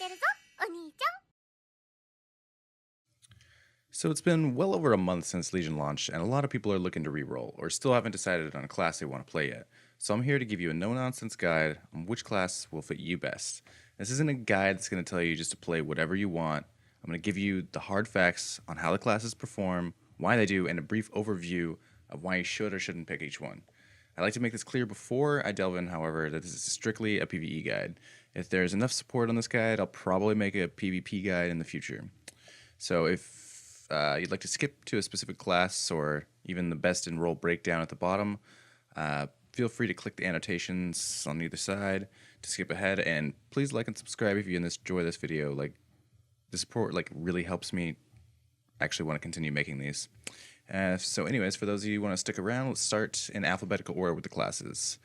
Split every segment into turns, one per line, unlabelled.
てるぞ、お兄ちゃん。
So it's been well over a month since Legion launched, and a lot of people are looking to reroll, or still haven't decided on a class they want to play yet. So I'm here to give you a no-nonsense guide on which class will fit you best. This isn't a guide that's going to tell you just to play whatever you want. I'm going to give you the hard facts on how the classes perform, why they do, and a brief overview of why you should or shouldn't pick each one. I'd like to make this clear before I delve in, however, that this is strictly a PvE guide. If there's enough support on this guide, I'll probably make a PvP guide in the future. So if you'd like to skip to a specific class or even the best in roll breakdown at the bottom, feel free to click the annotations on either side to skip ahead, and please like and subscribe if you enjoy this video. Like, the support really helps me actually want to continue making these. So anyways, for those of you who want to stick around, let's start in alphabetical order with the classes.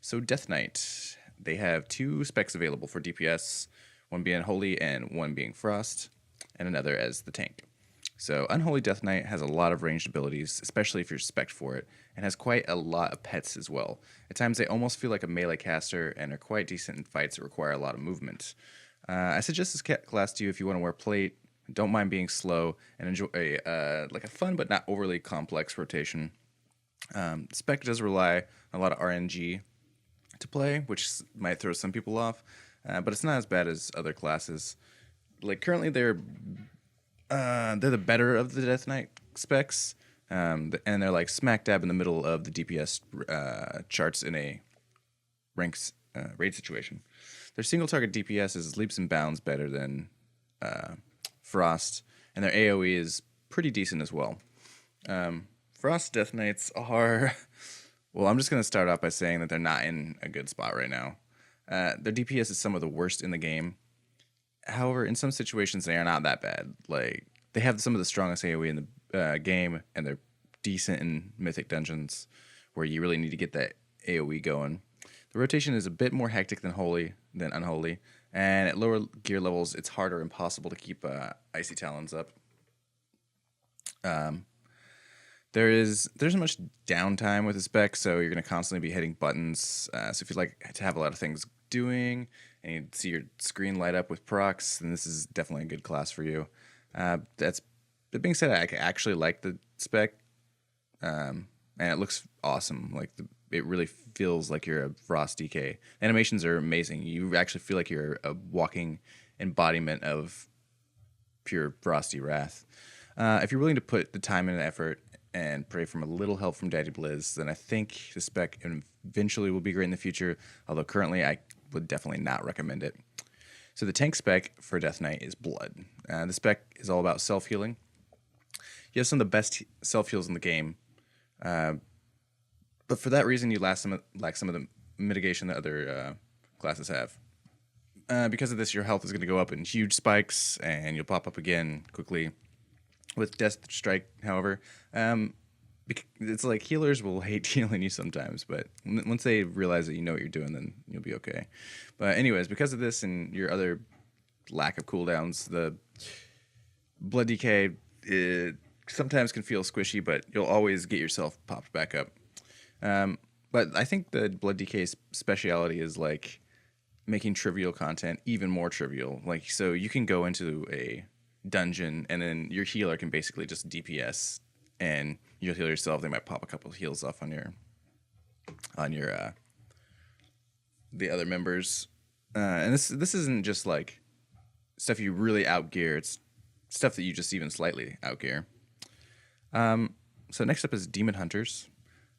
So Death Knight, they have two specs available for DPS, one being Holy and one being Frost, and another as the tank. So Unholy Death Knight has a lot of ranged abilities, especially if you're spec'd for it, and has quite a lot of pets as well. At times they almost feel like a melee caster and are quite decent in fights that require a lot of movement. I suggest this class to you if you want to wear plate, don't mind being slow, and enjoy a fun but not overly complex rotation. Spec does rely on a lot of RNG to play, which might throw some people off, but it's not as bad as other classes. Like, currently they're the better of the Death Knight specs, and they're like smack dab in the middle of the DPS charts in a ranks raid situation. Their single target DPS is leaps and bounds better than Frost, and their AoE is pretty decent as well. Frost Death Knights are, well, I'm just going to start off by saying that they're not in a good spot right now. Their DPS is some of the worst in the game. However, in some situations, they are not that bad. Like, they have some of the strongest AoE in the game, and they're decent in Mythic dungeons, where you really need to get that AoE going. The rotation is a bit more hectic than Unholy, and at lower gear levels, it's hard or impossible to keep Icy Talons up. There's much downtime with the spec, so you're going to constantly be hitting buttons. So if you like to have a lot of things doing, and you see your screen light up with procs, then this is definitely a good class for you. That being said, I actually like the spec, and it looks awesome. Like, it really feels like you're a Frost DK. Animations are amazing. You actually feel like you're a walking embodiment of pure Frosty wrath. If you're willing to put the time and effort and pray for a little help from Daddy Blizz, then I think the spec eventually will be great in the future, although currently I would definitely not recommend it. So the tank spec for Death Knight is Blood. The spec is all about self-healing. You have some of the best self-heals in the game, but for that reason you lack some of the mitigation that other classes have. Because of this, your health is going to go up in huge spikes, and you'll pop up again quickly. With Death Strike, however, it's like healers will hate healing you sometimes, but once they realize that you know what you're doing, then you'll be okay. But anyways, because of this and your other lack of cooldowns, the Blood DK sometimes can feel squishy, but you'll always get yourself popped back up. But I think the Blood DK's speciality is like making trivial content even more trivial. Like, so you can go into a dungeon and then your healer can basically just DPS and you'll heal yourself. They might pop a couple of heals off on your the other members. And this isn't just like stuff you really outgear. It's stuff that you just even slightly outgear. So next up is Demon Hunters.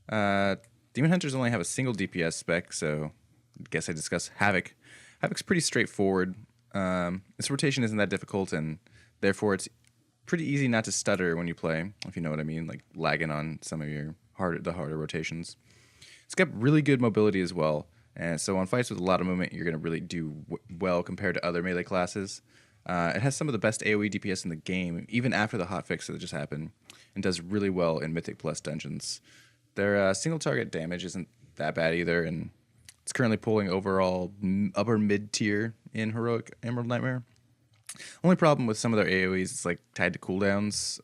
Demon Hunters only have a single DPS spec, so I guess I discuss Havoc. Havoc's pretty straightforward. Its rotation isn't that difficult, and therefore it's pretty easy not to stutter when you play, if you know what I mean, like lagging on some of the harder rotations. It's got really good mobility as well, and so on fights with a lot of movement, you're going to really do well compared to other melee classes. It has some of the best AoE DPS in the game, even after the hotfix that just happened, and does really well in Mythic Plus dungeons. Their single target damage isn't that bad either, and it's currently pulling overall upper mid tier in Heroic Emerald Nightmare. Only problem with some of their AoEs, it's like tied to cooldowns,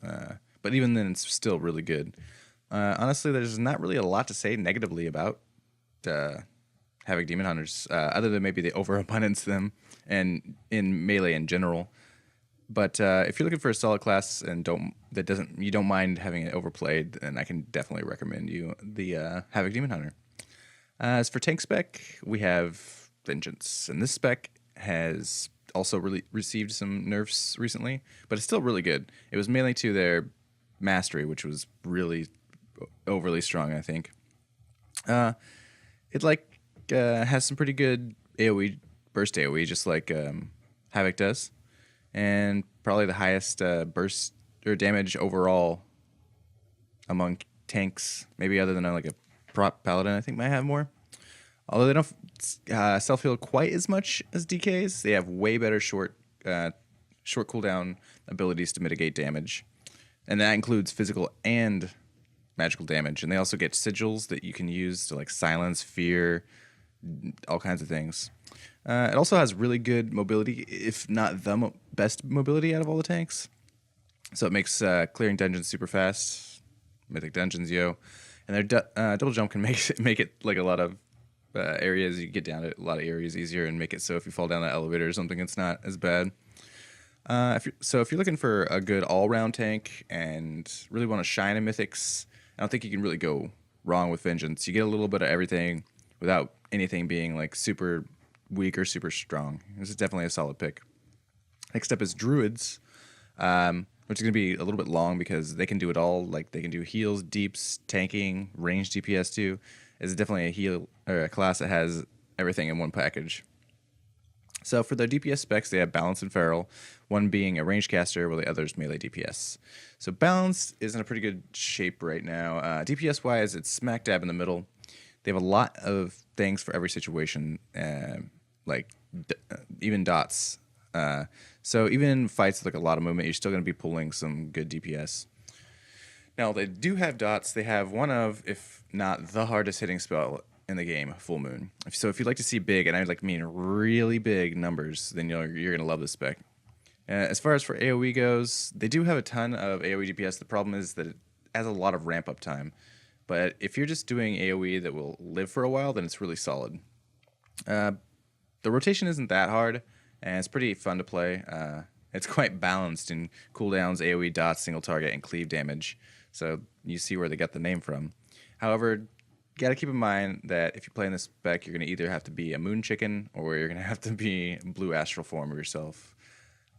but even then it's still really good. Honestly, there's not really a lot to say negatively about Havoc Demon Hunters, other than maybe the overabundance of them and in melee in general. But if you're looking for a solid class and you don't mind having it overplayed, then I can definitely recommend you the Havoc Demon Hunter. As for tank spec, we have Vengeance, and this spec has also really received some nerfs recently, but it's still really good. It was mainly to their mastery, which was really overly strong, I think. It has some pretty good AOE burst AOE, just like Havoc does, and probably the highest burst or damage overall among tanks, maybe other than like a prop paladin. I think might have more. Although they don't self heal quite as much as DKs, they have way better short cooldown abilities to mitigate damage, and that includes physical and magical damage. And they also get sigils that you can use to like silence, fear, all kinds of things. It also has really good mobility, if not the best mobility out of all the tanks. So it makes clearing dungeons super fast, mythic dungeons, yo. And their double jump can make it like a lot of areas. You get down to a lot of areas easier and make it so if you fall down the elevator or something, it's not as bad. If you're looking for a good all-round tank and really want to shine in mythics, I don't think you can really go wrong with Vengeance. You get a little bit of everything without anything being like super weak or super strong. This is definitely a solid pick. Next up is Druids, which is going to be a little bit long because they can do it all. Like they can do heals, deeps, tanking, ranged DPS too. It's definitely a heal or a class that has everything in one package. So for their DPS specs, they have Balance and Feral, one being a ranged caster while the other is melee DPS. So Balance is in a pretty good shape right now. DPS-wise, it's smack dab in the middle. They have a lot of things for every situation, even dots. So even in fights with like a lot of movement, you're still going to be pulling some good DPS. Now, they do have dots. They have one of, if not the hardest hitting spell in the game, Full Moon. So if you'd like to see big, and I mean really big numbers, then you're going to love this spec. As far as for AoE goes, they do have a ton of AoE DPS. The problem is that it has a lot of ramp up time. But if you're just doing AoE that will live for a while, then it's really solid. The rotation isn't that hard, and it's pretty fun to play. It's quite balanced in cooldowns, AoE dots, single target, and cleave damage. So you see where they got the name from. However, you got to keep in mind that if you play in this spec, you're going to either have to be a moon chicken or you're going to have to be blue astral form of yourself.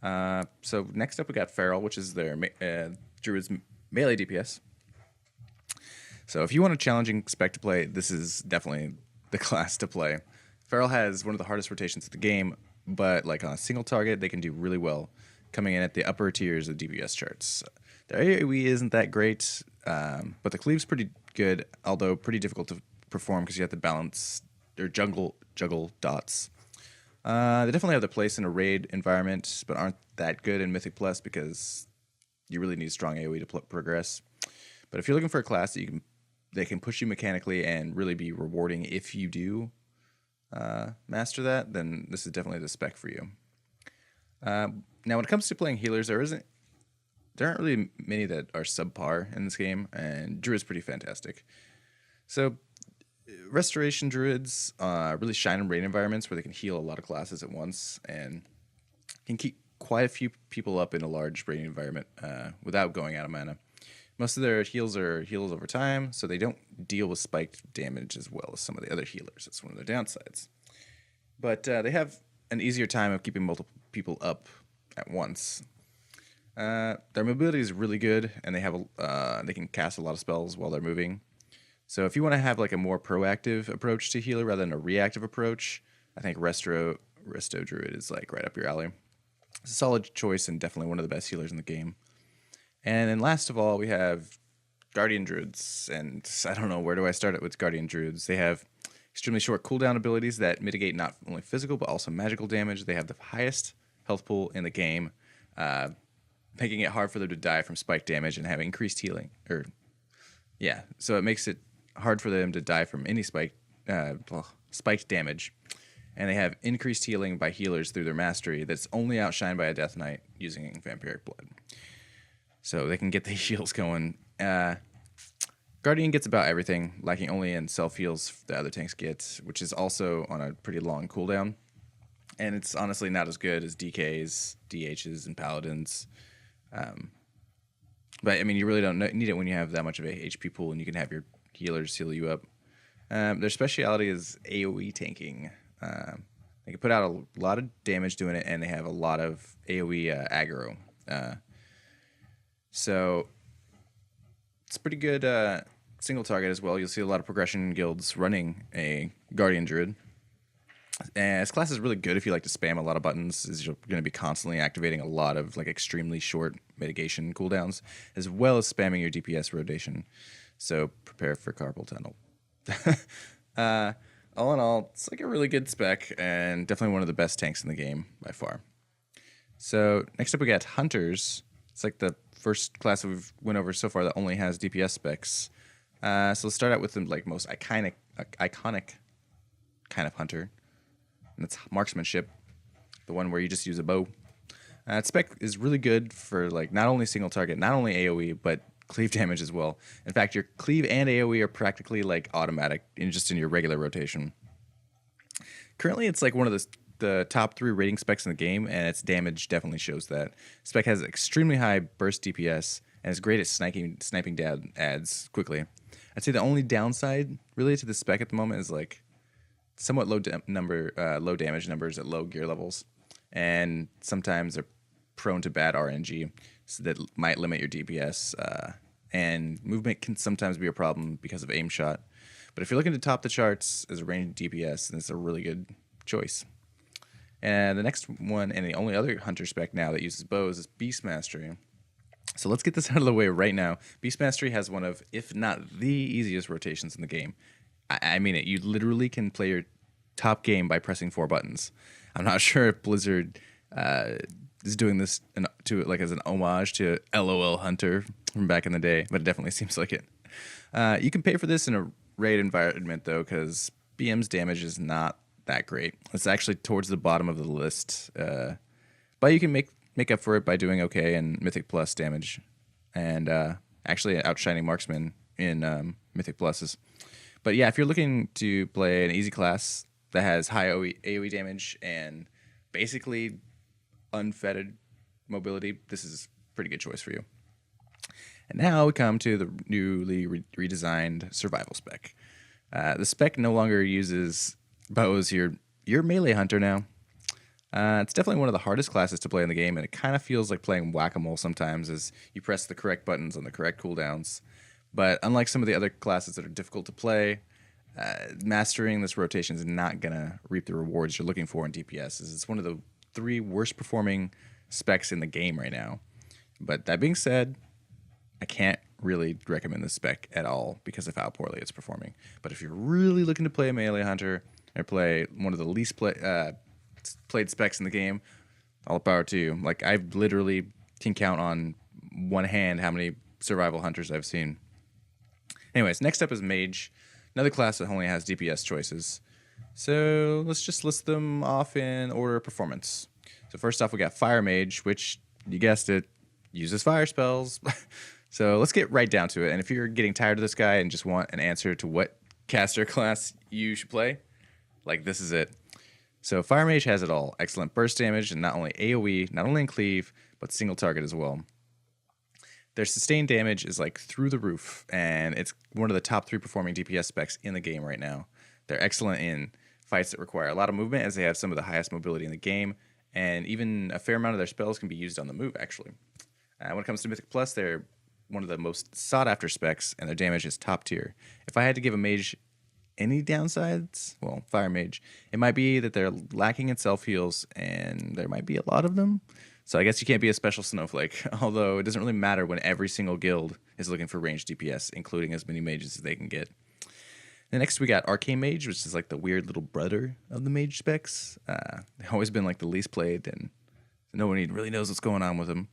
So next up we got Feral, which is their Druid's melee DPS. So if you want a challenging spec to play, this is definitely the class to play. Feral has one of the hardest rotations of the game, but like on a single target, they can do really well, coming in at the upper tiers of DPS charts. Their AoE isn't that great, but the cleave's pretty good, although pretty difficult to perform because you have to balance or juggle dots. They definitely have their place in a raid environment, but aren't that good in Mythic Plus because you really need strong AoE to progress. But if you're looking for a class that can push you mechanically and really be rewarding if you do master that, then this is definitely the spec for you. Now, when it comes to playing healers, there aren't really many that are subpar in this game, and Druid's pretty fantastic. So, Restoration Druids really shine in raid environments where they can heal a lot of classes at once and can keep quite a few people up in a large raid environment without going out of mana. Most of their heals are heals over time, so they don't deal with spiked damage as well as some of the other healers. That's one of their downsides. But they have an easier time of keeping multiple people up at once. Their mobility is really good, and they can cast a lot of spells while they're moving. So if you want to have like a more proactive approach to healer rather than a reactive approach, I think Resto Druid is like right up your alley. It's a solid choice and definitely one of the best healers in the game. And then last of all, we have Guardian Druids, and I don't know, where do I start it with Guardian Druids? They have extremely short cooldown abilities that mitigate not only physical but also magical damage. They have the highest health pool in the game, making it hard for them to die from spike damage and have increased healing. So it makes it hard for them to die from any spiked damage. And they have increased healing by healers through their mastery that's only outshined by a Death Knight using Vampiric Blood. So they can get the heals going. Guardian Guardian gets about everything, lacking only in self heals the other tanks get, which is also on a pretty long cooldown. And it's honestly not as good as DKs, DHs, and Paladins. But I mean, you really don't need it when you have that much of a HP pool and you can have your healers heal you up. Their speciality is AoE tanking. They can put out a lot of damage doing it, and they have a lot of AoE aggro. So it's pretty good single target as well. You'll see a lot of progression guilds running a Guardian Druid. And this class is really good if you like to spam a lot of buttons, as you're going to be constantly activating a lot of like extremely short mitigation cooldowns, as well as spamming your DPS rotation. So prepare for carpal tunnel. All in all, it's like a really good spec and definitely one of the best tanks in the game by far. So next up we got Hunters. It's like the first class that we've went over so far that only has DPS specs. So let's start out with the like most iconic kind of hunter. And that's marksmanship, the one where you just use a bow. Spec is really good for like not only single target, not only AoE, but cleave damage as well. In fact, your cleave and AoE are practically like automatic in your regular rotation. Currently, it's like one of the top 3 rating specs in the game, and its damage definitely shows that. Spec has extremely high burst DPS and is great at sniping ads quickly. I'd say the only downside really to the spec at the moment is like somewhat low damage numbers at low gear levels, and sometimes they're prone to bad RNG, so that might limit your DPS. And movement can sometimes be a problem because of aim shot. But if you're looking to top the charts as a ranged DPS, then it's a really good choice. And the next one, and the only other hunter spec now that uses bows, is Beast Mastery. So let's get this out of the way right now. Beast Mastery has one of, if not the easiest rotations in the game. I mean it. You literally can play your top game by pressing 4 buttons. I'm not sure if Blizzard is doing this as an homage to LOL Hunter from back in the day, but it definitely seems like it. You can pay for this in a raid environment though, because BM's damage is not that great. It's actually towards the bottom of the list, but you can make up for it by doing okay in Mythic Plus damage, and actually outshining Marksman in Mythic Pluses. But yeah, if you're looking to play an easy class that has high AoE damage and basically unfettered mobility, this is a pretty good choice for you. And now we come to the newly redesigned survival spec. The spec no longer uses bows. You're a melee hunter now. It's definitely one of the hardest classes to play in the game, and it kind of feels like playing whack-a-mole sometimes as you press the correct buttons on the correct cooldowns. But unlike some of the other classes that are difficult to play, mastering this rotation is not going to reap the rewards you're looking for in DPS. It's one of the 3 worst performing specs in the game right now. But that being said, I can't really recommend this spec at all because of how poorly it's performing. But if you're really looking to play a melee hunter or play one of the least played specs in the game, all power to you. Like, I literally can count on one hand how many survival hunters I've seen. Anyways, next up is Mage, another class that only has DPS choices. So let's just list them off in order of performance. So first off, we got Fire Mage, which, you guessed it, uses fire spells. So let's get right down to it. And if you're getting tired of this guy and just want an answer to what caster class you should play, like, this is it. So Fire Mage has it all. Excellent burst damage, and not only AoE, not only in cleave, but single target as well. Their sustained damage is like through the roof, and it's one of the top 3 performing DPS specs in the game right now. They're excellent in fights that require a lot of movement, as they have some of the highest mobility in the game, and even a fair amount of their spells can be used on the move, actually. When it comes to Mythic Plus, they're one of the most sought-after specs, and their damage is top tier. If I had to give a mage any downsides, well, Fire Mage, it might be that they're lacking in self-heals, and there might be a lot of them. So I guess you can't be a special snowflake, although it doesn't really matter when every single guild is looking for ranged DPS, including as many mages as they can get. And next we got Arcane Mage, which is like the weird little brother of the mage specs. They've always been like the least played, and no one really knows what's going on with them.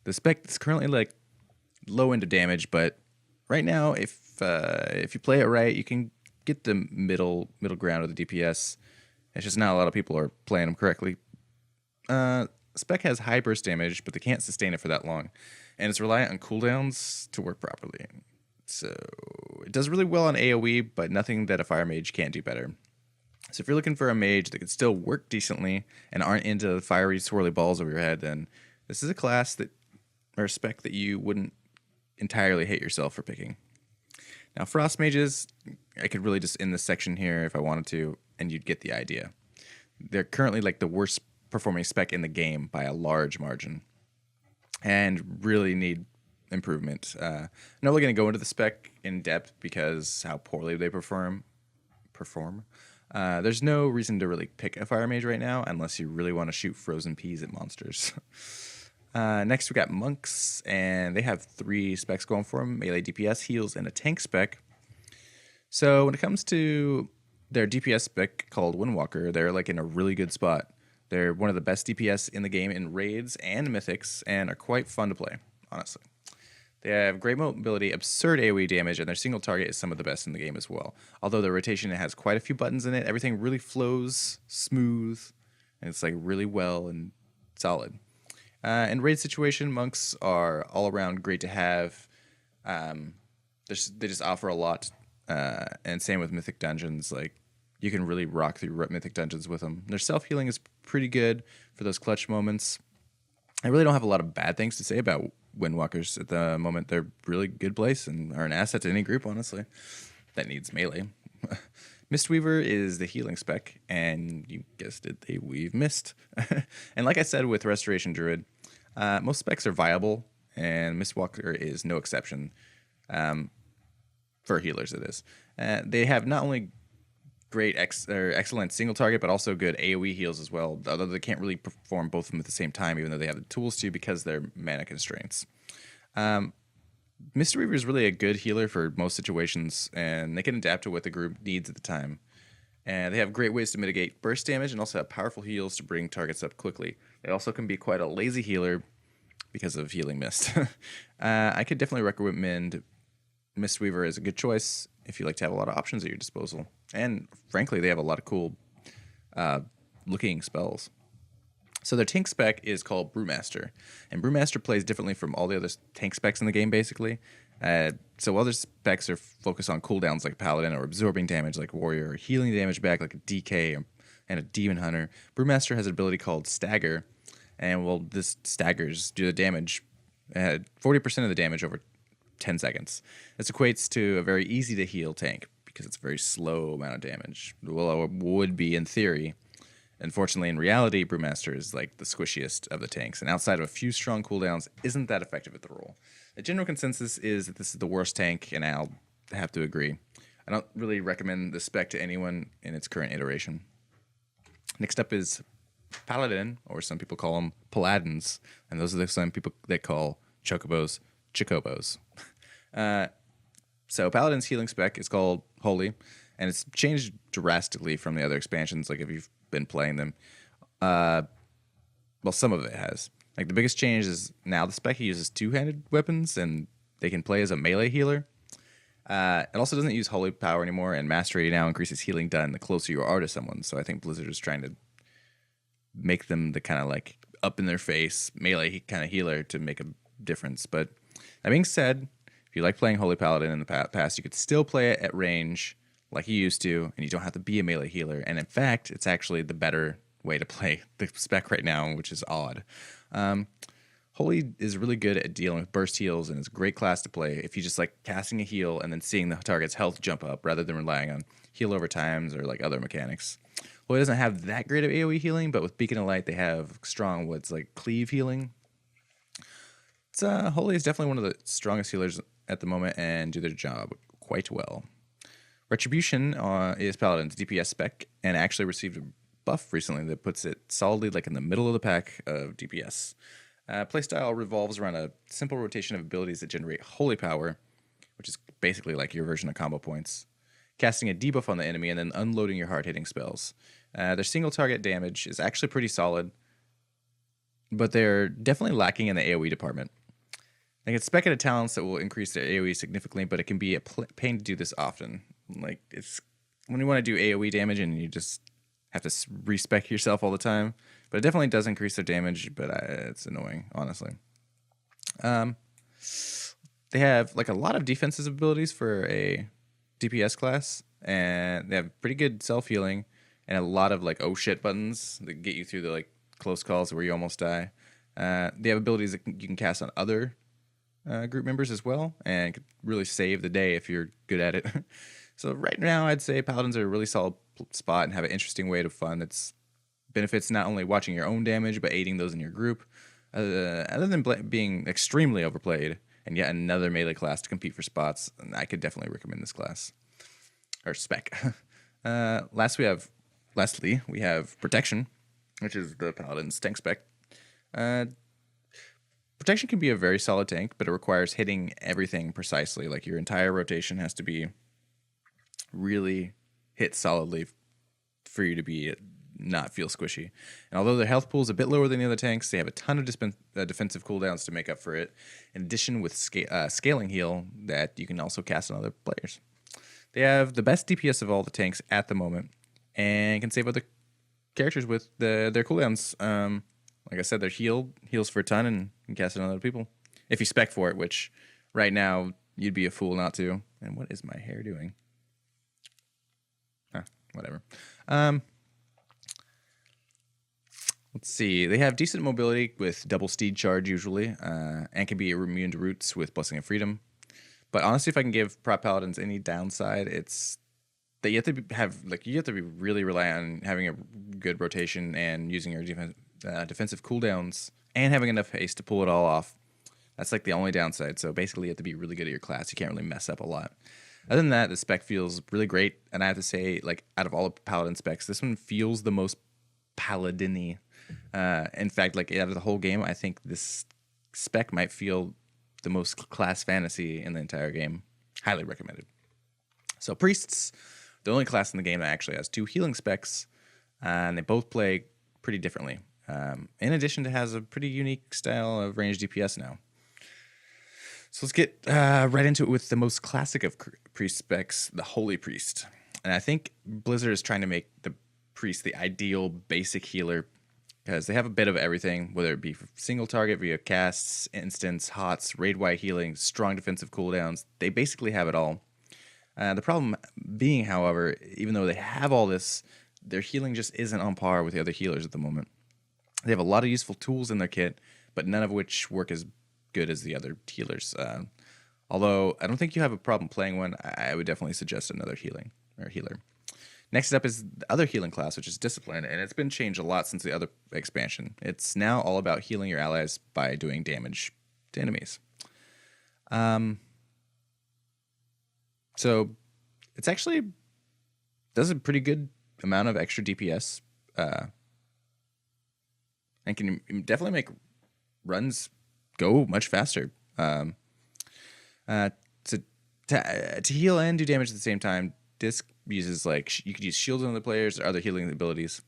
The spec is currently like low into damage, but right now, if you play it right, you can get the middle ground of the DPS. It's just not a lot of people are playing them correctly. Spec has high burst damage, but they can't sustain it for that long, and it's reliant on cooldowns to work properly. So it does really well on AoE, but nothing that a fire mage can't do better. So if you're looking for a mage that can still work decently and aren't into fiery swirly balls over your head, then this is a class that or a spec that you wouldn't entirely hate yourself for picking. Now, frost mages, I could really just end this section here if I wanted to, and you'd get the idea. They're currently like the worst performing spec in the game by a large margin, and really need improvement. I'm not really going to go into the spec in depth because how poorly they perform. There's no reason to really pick a fire mage right now unless you really want to shoot frozen peas at monsters. Next, we got monks, and they have 3 specs going for them: melee, DPS, heals, and a tank spec. So when it comes to their DPS spec called Windwalker, they're like in a really good spot. They're one of the best DPS in the game in raids and mythics, and are quite fun to play, honestly. They have great mobility, absurd AoE damage, and their single target is some of the best in the game as well. Although their rotation has quite a few buttons in it, everything really flows smooth, and it's like really well and solid. In raid situation, monks are all around great to have. They just offer a lot, and same with mythic dungeons. Like you can really rock through mythic dungeons with them. Their self healing is pretty good for those clutch moments. I really don't have a lot of bad things to say about Windwalkers at the moment. They're really good place and are an asset to any group, honestly, that needs melee. Mistweaver is the healing spec, and you guessed it, they weave mist. And like I said with Restoration Druid, most specs are viable, and Mistwalker is no exception. For healers, it is. They have not only great excellent single target, but also good AoE heals as well, although they can't really perform both of them at the same time, even though they have the tools to because they're mana constraints. Mistweaver is really a good healer for most situations, and they can adapt to what the group needs at the time. And they have great ways to mitigate burst damage and also have powerful heals to bring targets up quickly. They also can be quite a lazy healer because of healing mist. I could definitely recommend Mistweaver as a good choice if you like to have a lot of options at your disposal. And frankly, they have a lot of cool looking spells. So their tank spec is called Brewmaster, and Brewmaster plays differently from all the other tank specs in the game, basically. So other specs are focused on cooldowns like Paladin, or absorbing damage like Warrior, or healing damage back like a DK and a Demon Hunter. Brewmaster has an ability called Stagger, and well, this staggers do the damage, 40% of the damage over 10 seconds. This equates to a very easy to heal tank because it's a very slow amount of damage. Well, it would be in theory. Unfortunately, in reality, Brewmaster is like the squishiest of the tanks, and outside of a few strong cooldowns, isn't that effective at the role. The general consensus is that this is the worst tank, and I'll have to agree. I don't really recommend this spec to anyone in its current iteration. Next up is Paladin, or some people call them Paladins, and those are the same people that call Chocobos Chocobos. So Paladin's healing spec is called Holy, and it's changed drastically from the other expansions, like if you've been playing them. Well, some of it has. Like the biggest change is now the spec uses two-handed weapons, and they can play as a melee healer. It also doesn't use holy power anymore, and mastery now increases healing done the closer you are to someone. So I think Blizzard is trying to make them the kind of like up in their face melee kind of healer to make a difference. But that being said, if you like playing Holy Paladin in the past, you could still play it at range like you used to, and you don't have to be a melee healer. And in fact, it's actually the better way to play the spec right now, which is odd. Holy is really good at dealing with burst heals, and it's a great class to play if you just like casting a heal and then seeing the target's health jump up rather than relying on heal over times or like other mechanics. Holy doesn't have that great of AoE healing, but with Beacon of Light, they have strong what's like cleave healing. Holy is definitely one of the strongest healers at the moment and do their job quite well. Retribution is Paladin's DPS spec and actually received a buff recently that puts it solidly like in the middle of the pack of DPS. Playstyle revolves around a simple rotation of abilities that generate holy power, which is basically like your version of combo points, casting a debuff on the enemy, and then unloading your hard-hitting spells. Their single target damage is actually pretty solid, but they're definitely lacking in the AoE department. They can spec into talents that will increase their AoE significantly, but it can be a pain to do this often. Like it's when you want to do AoE damage and you just have to respec yourself all the time. But it definitely does increase their damage, but it's annoying, honestly. They have like a lot of defensive abilities for a DPS class, and they have pretty good self healing and a lot of like oh shit buttons that get you through the like close calls where you almost die. They have abilities that you can cast on other group members as well, and could really save the day if you're good at it. So right now, I'd say paladins are a really solid spot and have an interesting way to fun. It's benefits not only watching your own damage but aiding those in your group. Other than being extremely overplayed and yet another melee class to compete for spots, I could definitely recommend this class or spec. Lastly, we have protection, which is the paladin's tank spec. Protection can be a very solid tank, but it requires hitting everything precisely. Like your entire rotation has to be really hit solidly for you to be not feel squishy. And although their health pool is a bit lower than the other tanks, they have a ton of defensive cooldowns to make up for it. In addition, with scaling heal that you can also cast on other players. They have the best DPS of all the tanks at the moment, and can save other characters with their cooldowns. Like I said, their heals for a ton and can cast it on other people if you spec for it, which right now you'd be a fool not to. And what is my hair doing? Whatever. Let's see. They have decent mobility with double steed charge usually, and can be immune to roots with Blessing of Freedom. But honestly, if I can give prop paladins any downside, it's that you have to be really reliant on having a good rotation and using your defensive cooldowns and having enough haste to pull it all off. That's like the only downside. So basically, you have to be really good at your class. You can't really mess up a lot. Other than that, the spec feels really great, and I have to say, like out of all the paladin specs, this one feels the most paladin-y. In fact, like out of the whole game, I think this spec might feel the most class fantasy in the entire game. Highly recommended. So priests, the only class in the game that actually has 2 healing specs, and they both play pretty differently. In addition to has a pretty unique style of ranged DPS now. So let's get right into it with the most classic of priest specs, the Holy Priest. And I think Blizzard is trying to make the priest the ideal basic healer because they have a bit of everything, whether it be for single target via casts, instants, hots, raid-wide healing, strong defensive cooldowns. They basically have it all. The problem being, however, even though they have all this, their healing just isn't on par with the other healers at the moment. They have a lot of useful tools in their kit, but none of which work as good as the other healers. Although I don't think you have a problem playing one, I would definitely suggest another healer. Next up is the other healing class, which is Discipline, and it's been changed a lot since the other expansion. It's now all about healing your allies by doing damage to enemies. So it's actually does a pretty good amount of extra DPS, and can definitely make runs go much faster. To heal and do damage at the same time, Disc uses you could use shields on other players or other healing abilities,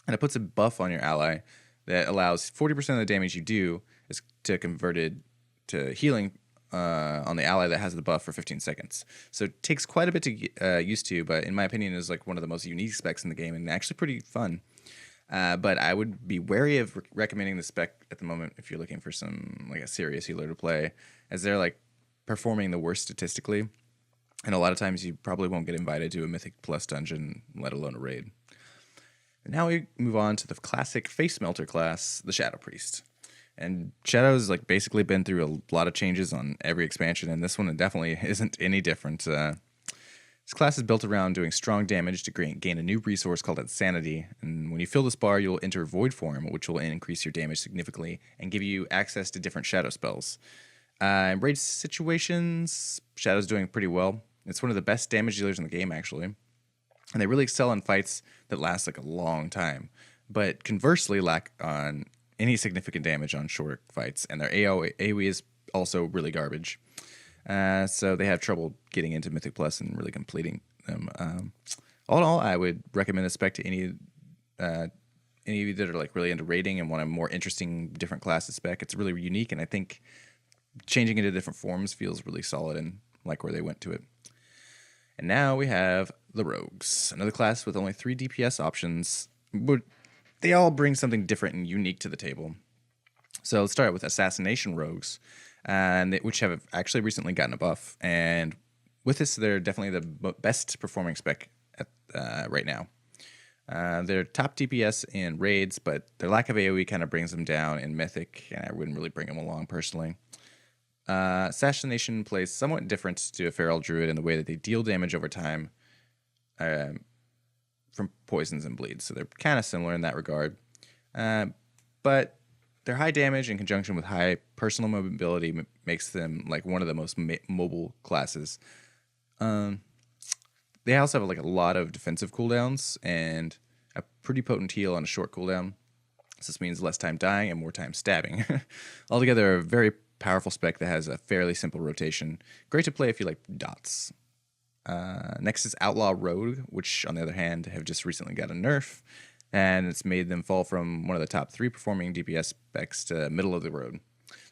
and it puts a buff on your ally that allows 40% of the damage you do is to converted to healing on the ally that has the buff for 15 seconds. So it takes quite a bit to get used to, but in my opinion is like one of the most unique specs in the game and actually pretty fun. But I would be wary of recommending the spec at the moment if you're looking for some like a serious healer to play, as they're like performing the worst statistically, and a lot of times you probably won't get invited to a Mythic Plus dungeon, let alone a raid. And now we move on to the classic Face Melter class, the Shadow Priest. And Shadow's like basically been through a lot of changes on every expansion, and this one definitely isn't any different. This class is built around doing strong damage to gain a new resource called Insanity, and when you fill this bar, you'll enter Void Form, which will increase your damage significantly and give you access to different Shadow spells. In raid situations, Shadow's doing pretty well. It's one of the best damage dealers in the game, actually, and they really excel in fights that last like a long time, but conversely lack on any significant damage on short fights, and their AoE is also really garbage. So they have trouble getting into Mythic Plus and really completing them. All in all, I would recommend this spec to any of you that are like really into raiding and want a more interesting, different class of spec. It's really unique, and I think changing into different forms feels really solid and like where they went to it. And now we have the Rogues, another class with only 3 DPS options, but they all bring something different and unique to the table. So let's start with Assassination Rogues. which have actually recently gotten a buff. And with this, they're definitely the best performing spec right now. They're top DPS in raids, but their lack of AoE kind of brings them down in Mythic, and I wouldn't really bring them along personally. Assassination plays somewhat different to a Feral Druid in the way that they deal damage over time from poisons and bleeds, so they're kind of similar in that regard. But their high damage in conjunction with high personal mobility makes them like one of the most mobile classes. They also have like a lot of defensive cooldowns and a pretty potent heal on a short cooldown. So this means less time dying and more time stabbing. Altogether, a very powerful spec that has a fairly simple rotation. Great to play if you like dots. Next is Outlaw Rogue, which on the other hand have just recently got a nerf, and it's made them fall from one of the top 3 performing DPS specs to middle of the road.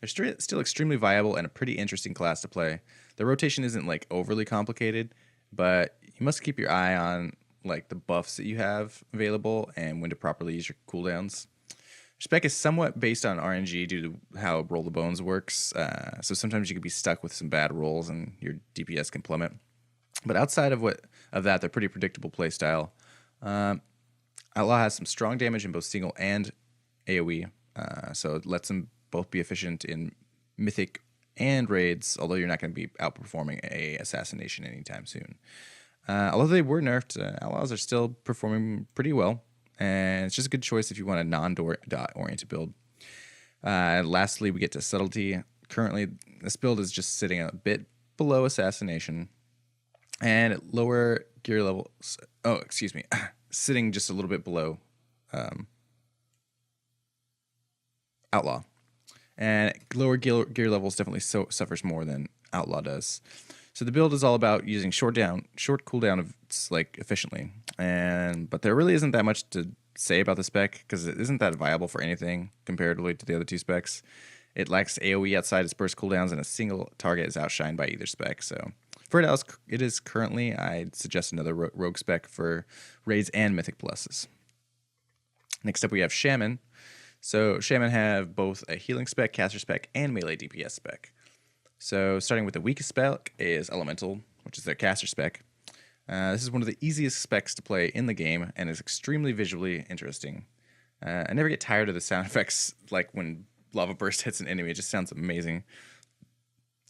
They're still extremely viable and a pretty interesting class to play. The rotation isn't like overly complicated, but you must keep your eye on like the buffs that you have available and when to properly use your cooldowns. Spec is somewhat based on RNG due to how Roll the Bones works, so sometimes you could be stuck with some bad rolls and your DPS can plummet. But outside of that, they're pretty predictable playstyle. Outlaw has some strong damage in both single and AoE, so it lets them both be efficient in Mythic and raids, although you're not going to be outperforming a Assassination anytime soon. Although they were nerfed, Outlaws are still performing pretty well, and it's just a good choice if you want a non-dot oriented build. Lastly, we get to Subtlety. Currently, this build is just sitting a bit below Assassination, and at lower gear levels, sitting just a little bit below Outlaw. And lower gear levels definitely suffers more than Outlaw does. So the build is all about using short cooldown of like efficiently, but there really isn't that much to say about the spec because it isn't that viable for anything comparatively to the other 2 specs. It lacks AoE outside its burst cooldowns, and a single target is outshined by either spec. So for it is currently, I'd suggest another rogue spec for raids and Mythic pluses. Next up, we have Shaman. So Shaman have both a healing spec, caster spec, and melee DPS spec. So starting with the weakest spec is Elemental, which is their caster spec. This is one of the easiest specs to play in the game and is extremely visually interesting. I never get tired of the sound effects, like when Lava Burst hits an enemy. It just sounds amazing.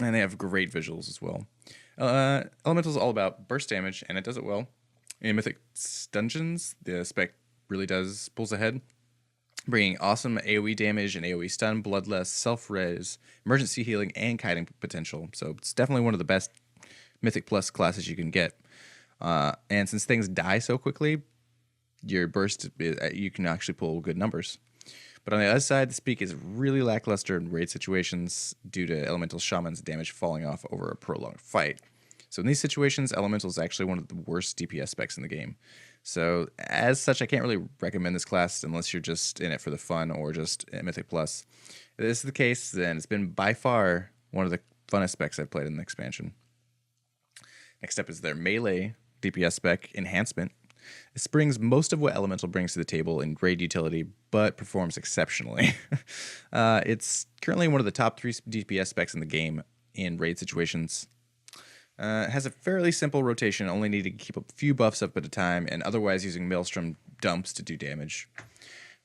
And they have great visuals as well. Elemental is all about burst damage, and it does it well. In Mythic Dungeons, the spec really pulls ahead, bringing awesome AoE damage and AoE stun, bloodlust, self-res, emergency healing, and kiting potential. So it's definitely one of the best Mythic Plus classes you can get. And since things die so quickly, your burst, you can actually pull good numbers. But on the other side, the speak is really lackluster in raid situations due to Elemental Shaman's damage falling off over a prolonged fight. So in these situations, Elemental is actually one of the worst DPS specs in the game. So as such, I can't really recommend this class unless you're just in it for the fun or just Mythic Plus. If this is the case, then it's been by far one of the funnest specs I've played in the expansion. Next up is their melee DPS spec, Enhancement. This brings most of what Elemental brings to the table in raid utility, but performs exceptionally. It's currently one of the top 3 DPS specs in the game in raid situations. It has a fairly simple rotation, only needing to keep a few buffs up at a time, and otherwise using Maelstrom dumps to do damage.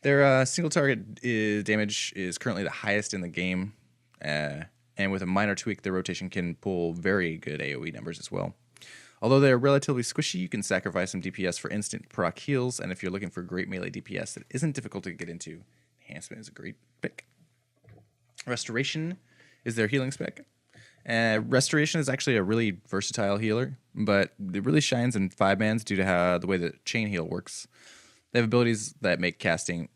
Their single target damage is currently the highest in the game, and with a minor tweak, their rotation can pull very good AoE numbers as well. Although they're relatively squishy, you can sacrifice some DPS for instant proc heals, and if you're looking for great melee DPS that isn't difficult to get into, Enhancement is a great pick. Restoration is their healing spec. Restoration is actually a really versatile healer, but it really shines in 5-mans due to the way the chain heal works. They have abilities that make casting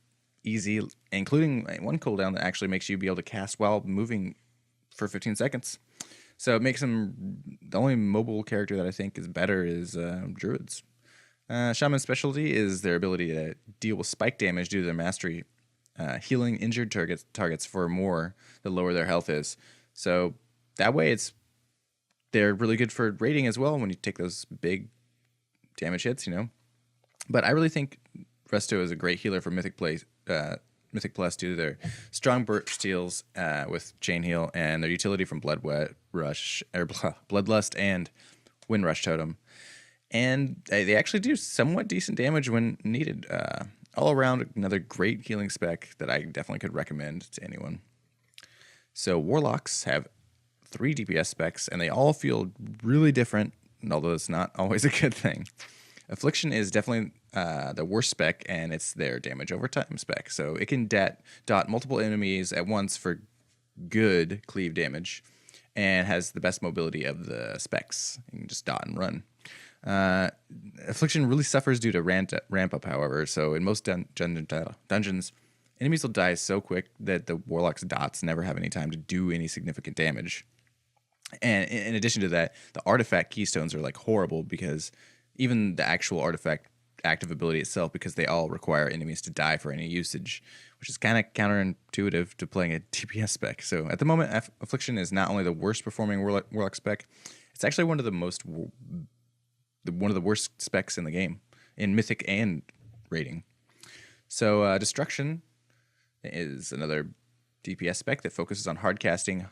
easy, including one cooldown that actually makes you be able to cast while moving for 15 seconds. So it makes them the only mobile character that I think is better is Druids. Shaman's specialty is their ability to deal with spike damage due to their mastery, healing injured targets for more the lower their health is. So that way they're really good for raiding as well when you take those big damage hits, But I really think Resto is a great healer for Mythic Mythic Plus due to their strong burst steals with Chain Heal and their utility from Bloodlust and Wind Rush Totem. And they actually do somewhat decent damage when needed. All around, another great healing spec that I definitely could recommend to anyone. So Warlocks have 3 DPS specs, and they all feel really different, although it's not always a good thing. Affliction is definitely the worst spec, and it's their damage over time spec. So it can dot multiple enemies at once for good cleave damage, and has the best mobility of the specs. You can just dot and run. Affliction really suffers due to ramp up, however. So in most dungeons, enemies will die so quick that the Warlock's dots never have any time to do any significant damage. And in addition to that, the artifact keystones are like horrible because even the actual artifact active ability itself, because they all require enemies to die for any usage, which is kind of counterintuitive to playing a DPS spec. So at the moment, Affliction is not only the worst performing Warlock spec, it's actually one of the worst specs in the game, in Mythic and rating. So Destruction is another DPS spec that focuses on hard casting,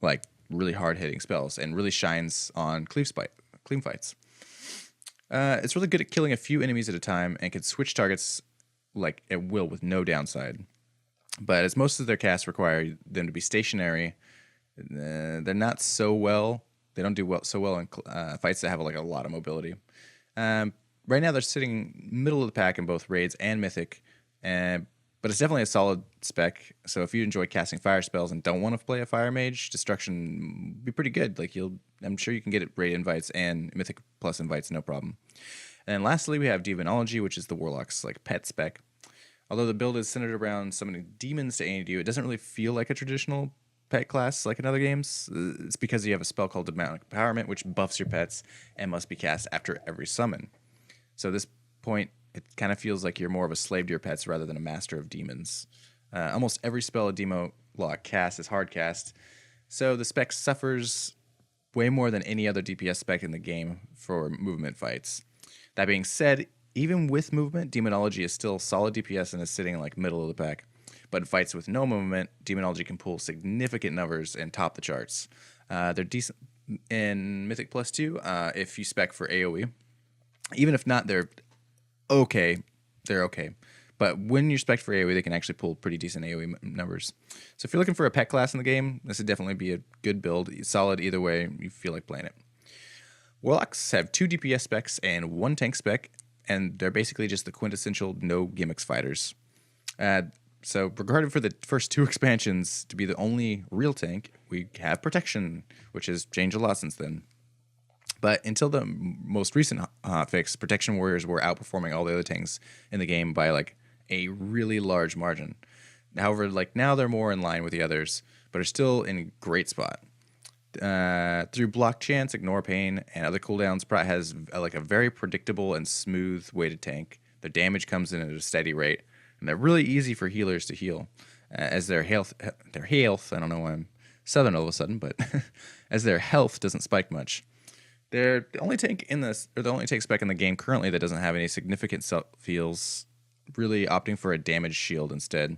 like really hard hitting spells, and really shines on cleave fights. It's really good at killing a few enemies at a time and can switch targets like at will with no downside. But as most of their casts require them to be stationary, they're not so well. They don't do so well in fights that have like a lot of mobility. Right now, they're sitting middle of the pack in both raids and Mythic, but it's definitely a solid spec. So if you enjoy casting fire spells and don't want to play a fire mage, Destruction be pretty good. Like I'm sure you can get it raid invites and Mythic Plus invites, no problem. And lastly, we have Demonology, which is the Warlock's like pet spec. Although the build is centered around summoning demons to aid you, it doesn't really feel like a traditional pet class like in other games. It's because you have a spell called Demonic Empowerment, which buffs your pets and must be cast after every summon. So at this point, it kind of feels like you're more of a slave to your pets rather than a master of demons. Almost every spell a Demo Lock casts is hard cast, so the spec suffers way more than any other DPS spec in the game for movement fights. That being said, even with movement, Demonology is still solid DPS and is sitting like middle of the pack. But in fights with no movement, Demonology can pull significant numbers and top the charts. They're decent in Mythic Plus 2 if you spec for AoE. Even if not, they're okay. They're okay. But when you're spec for AoE, they can actually pull pretty decent AoE numbers. So if you're looking for a pet class in the game, this would definitely be a good build. Solid either way you feel like playing it. Warlocks have 2 DPS specs and 1 tank spec, and they're basically just the quintessential no gimmicks fighters. So regarded for the first 2 expansions to be the only real tank, we have Protection, which has changed a lot since then. But until the most recent hotfix, Protection Warriors were outperforming all the other tanks in the game by like a really large margin. However, like now they're more in line with the others, but are still in a great spot. Through Block Chance, Ignore Pain, and other cooldowns, Prot has like a very predictable and smooth way to tank. Their damage comes in at a steady rate, and they're really easy for healers to heal, as their health, I don't know why I'm southern all of a sudden, but as their health doesn't spike much. They're the only tank spec in the game currently that doesn't have any significant self-heals, really opting for a damage shield instead.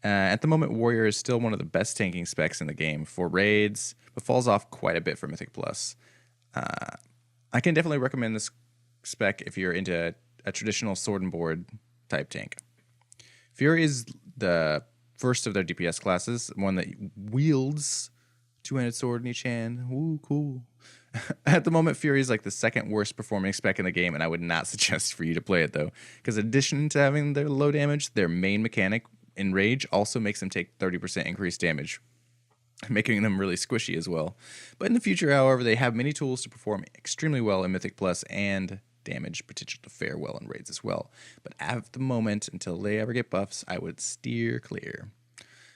At the moment, Warrior is still one of the best tanking specs in the game for raids, but falls off quite a bit for Mythic Plus. I can definitely recommend this spec if you're into a traditional sword and board type tank. Fury is the first of their DPS classes, one that wields two-handed sword in each hand. Ooh, cool. At the moment, Fury is like the second worst performing spec in the game, and I would not suggest for you to play it though, because in addition to having their low damage, their main mechanic in Rage also makes them take 30% increased damage, making them really squishy as well. But in the future, however, they have many tools to perform extremely well in Mythic Plus and damage potential to fare well in raids as well. But at the moment, until they ever get buffs, I would steer clear.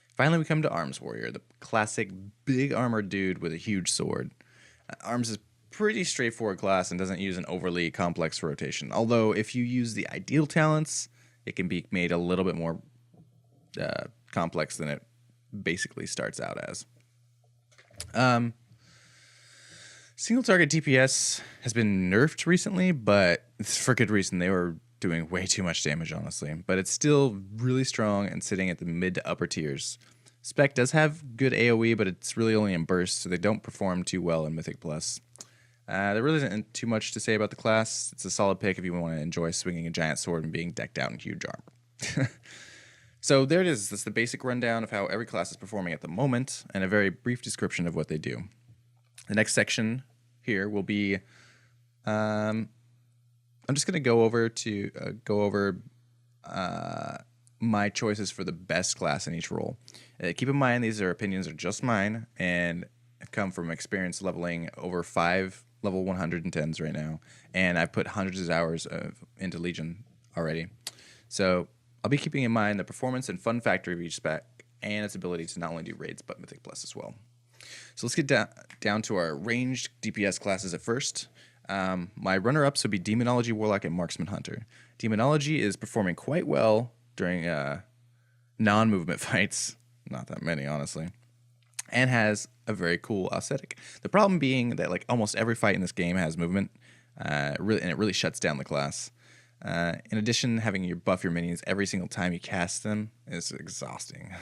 Finally, we come to Arms Warrior, the classic big armored dude with a huge sword. Arms is pretty straightforward class and doesn't use an overly complex rotation. Although if you use the ideal talents, it can be made a little bit more complex than it basically starts out as. Single target DPS has been nerfed recently, but it's for good reason. They were doing way too much damage, honestly. But it's still really strong and sitting at the mid to upper tiers. Spec does have good AoE, but it's really only in bursts, so they don't perform too well in Mythic Plus. There really isn't too much to say about the class. It's a solid pick if you want to enjoy swinging a giant sword and being decked out in huge armor. So there it is. That's the basic rundown of how every class is performing at the moment, and a very brief description of what they do. The next section here will be, I'm just going to go over my choices for the best class in each role. Keep in mind these opinions are just mine and come from experience leveling over 5 level 110s right now, and I've put hundreds of hours into Legion already. So I'll be keeping in mind the performance and fun factor of each spec and its ability to not only do raids but Mythic Plus as well. So let's get down to our ranged DPS classes at first. My runner-ups would be Demonology, Warlock, and Marksman Hunter. Demonology is performing quite well during non-movement fights, not that many honestly, and has a very cool aesthetic. The problem being that like almost every fight in this game has movement, and it really shuts down the class. In addition, having your buff your minions every single time you cast them is exhausting.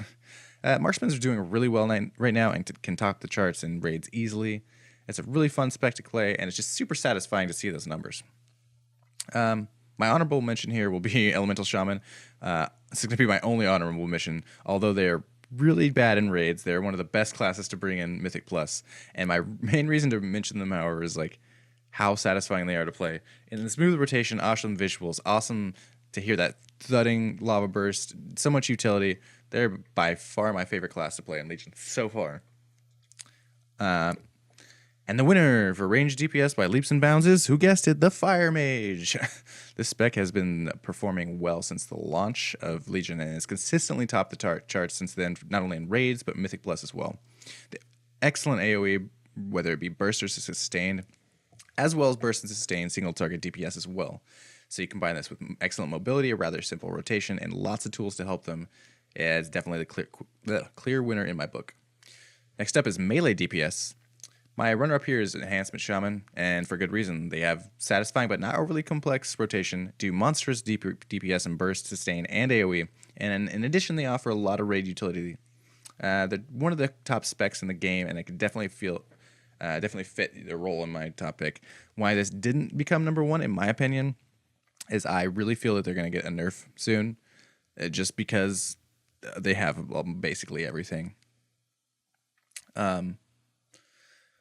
Marksmen are doing really well right now and can top the charts in raids easily. It's a really fun spec to play, and it's just super satisfying to see those numbers. My honorable mention here will be Elemental Shaman. It's going to be my only honorable mention, although they are really bad in raids. They're one of the best classes to bring in Mythic Plus, and my main reason to mention them, however, is like how satisfying they are to play. In the smooth rotation, awesome visuals, awesome to hear that thudding lava burst, so much utility. They're by far my favorite class to play in Legion so far. And the winner for ranged DPS by leaps and bounds is, who guessed it, the Fire Mage. This spec has been performing well since the launch of Legion and has consistently topped the charts since then, not only in raids, but Mythic Plus as well. The excellent AoE, whether it be burst or sustained, as well as burst and sustain single target DPS as well. So you combine this with excellent mobility, a rather simple rotation, and lots of tools to help them. It's definitely the clear winner in my book. Next up is melee DPS. My runner-up here is Enhancement Shaman, and for good reason. They have satisfying but not overly complex rotation, do monstrous DPS and burst, sustain, and AoE, and in addition they offer a lot of raid utility. They're one of the top specs in the game, and I can definitely fit their role in my top pick. Why this didn't become number one, in my opinion, is I really feel that they're going to get a nerf soon, just because they have basically everything.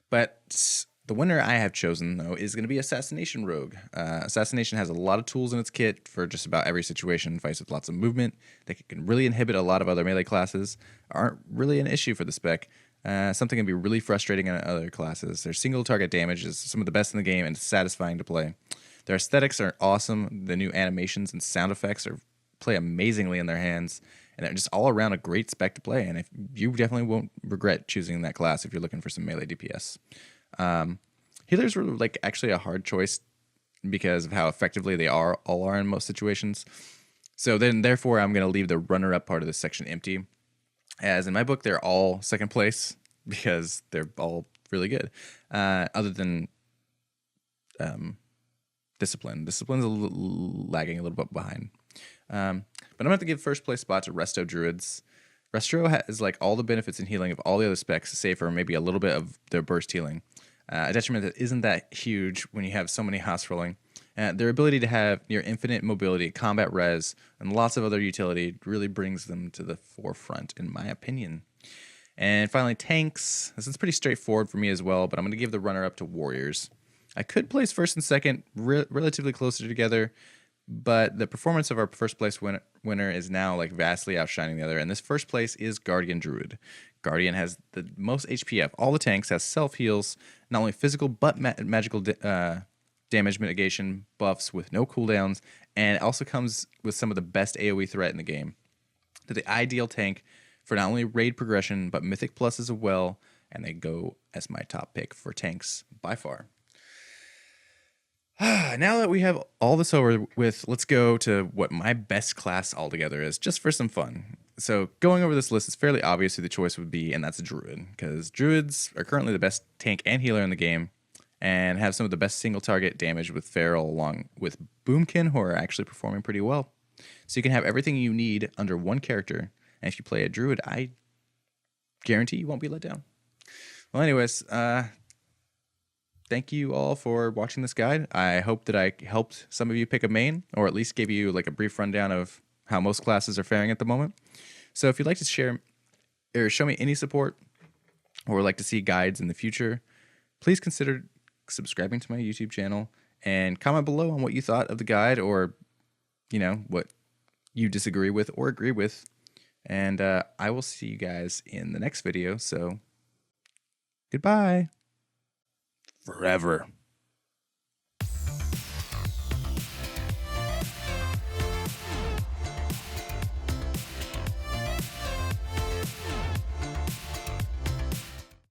But the winner I have chosen, though, is going to be Assassination Rogue. Assassination has a lot of tools in its kit for just about every situation, fights with lots of movement. They can really inhibit a lot of other melee classes, aren't really an issue for the spec. Something can be really frustrating in other classes. Their single target damage is some of the best in the game and satisfying to play. Their aesthetics are awesome. The new animations and sound effects play amazingly in their hands, and they're just all around a great spec to play. And you definitely won't regret choosing that class if you're looking for some melee DPS. Healers were like actually a hard choice because of how effectively they all are in most situations. So then, therefore, I'm going to leave the runner-up part of this section empty, as in my book they're all second place because they're all really good. Other than Discipline. Discipline's lagging a little bit behind. But I'm going to have to give first place spot to Resto Druids. Resto has like all the benefits and healing of all the other specs, save for maybe a little bit of their burst healing. A detriment that isn't that huge when you have so many hosts rolling. Their ability to have near infinite mobility, combat res, and lots of other utility really brings them to the forefront, in my opinion. And finally, tanks. This is pretty straightforward for me as well, but I'm going to give the runner-up to Warriors. I could place first and second relatively closer together, but the performance of our first place winner is now like vastly outshining the other, and this first place is Guardian Druid. Guardian has the most HP of all the tanks, has self-heals, not only physical but magical damage mitigation buffs with no cooldowns, and it also comes with some of the best AoE threat in the game. They're the ideal tank for not only raid progression, but Mythic Plus as well, and they go as my top pick for tanks by far. Now that we have all this over with, let's go to what my best class altogether is, just for some fun. So going over this list, it's fairly obvious who the choice would be, and that's Druid, because Druids are currently the best tank and healer in the game, and have some of the best single target damage with Feral along with Boomkin, who are actually performing pretty well. So you can have everything you need under one character, and if you play a druid, I guarantee you won't be let down. Well, anyways, thank you all for watching this guide. I hope that I helped some of you pick a main, or at least gave you like a brief rundown of how most classes are faring at the moment. So if you'd like to share or show me any support, or would like to see guides in the future, please consider subscribing to my YouTube channel and comment below on what you thought of the guide, or what you disagree with or agree with. And I will see you guys in the next video. So goodbye. Forever.